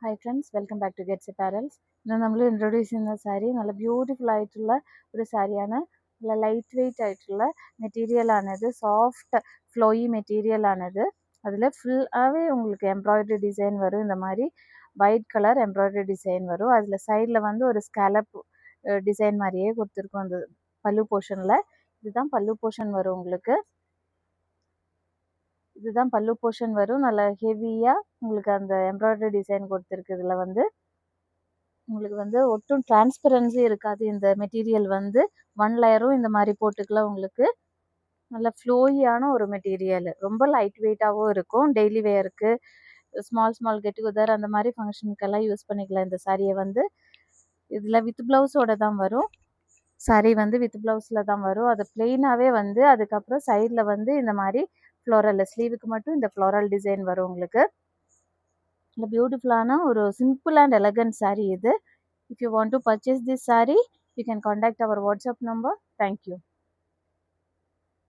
Hi friends, welcome back to Gets Apparels. ഇന്ന് നമ്മൾ introduce ചെയ്യുന്ന സാരി നല്ല ബ്യൂട്ടിഫുൾ ആയിട്ടുള്ള ഒരു സാരിയാണ്. നല്ല ലൈറ്റ് വെയ്റ്റ് ആയിട്ടുള്ള മെറ്റീരിയലാണിത്. Soft flowy மெட்டீரியலானது. அதில் ஃபுல்லாகவே உங்களுக்கு எம்ப்ராய்டரி டிசைன் வரும். இந்த மாதிரி ஒயிட் கலர் எம்ப்ராய்டரி டிசைன் வரும். அதில் சைடில் வந்து ஒரு ஸ்கேலப் டிசைன் மாதிரியே கொடுத்துருக்கோம் அந்த பல்லு போர்ஷனில். இதுதான் பல்லு போர்ஷன் வரும் உங்களுக்கு. இதுதான் பல்லு போர்ஷன் வரும். நல்லா ஹெவியாக உங்களுக்கு அந்த எம்ப்ராய்டரி டிசைன் கொடுத்துருக்கு. இதில் வந்து உங்களுக்கு வந்து ஒட்டும் டிரான்ஸ்பரன்சி இருக்காது. இந்த மெட்டீரியல் வந்து ஒன் லேயரும் இந்த மாதிரி போட்டுக்கலாம். உங்களுக்கு நல்ல ஃப்ளோயியான ஒரு மெட்டீரியல், ரொம்ப லைட் வெயிட்டாகவும் இருக்கும். டெய்லி வேருக்கு, ஸ்மால் கெட் டுகெதர் அந்த மாதிரி ஃபங்க்ஷனுக்கெல்லாம் யூஸ் பண்ணிக்கலாம். இந்த சாரியை வந்து இதில் வித் ப்ளவுஸோட தான் வரும். சாரி வந்து வித் ப்ளவுஸில் தான் வரும். அது பிளெயினாகவே வந்து அதுக்கப்புறம் சைடில் வந்து இந்த மாதிரி ஃப்ளோரல் ஸ்லீவுக்கு மட்டும் இந்த ஃப்ளோரல் டிசைன் வரும் உங்களுக்கு. இல்லை பியூட்டிஃபுல்லான ஒரு சிம்பிள் அண்ட் எலகன்ட் சாரீ இது. If you want to purchase this saree, you can contact our WhatsApp number. Thank you.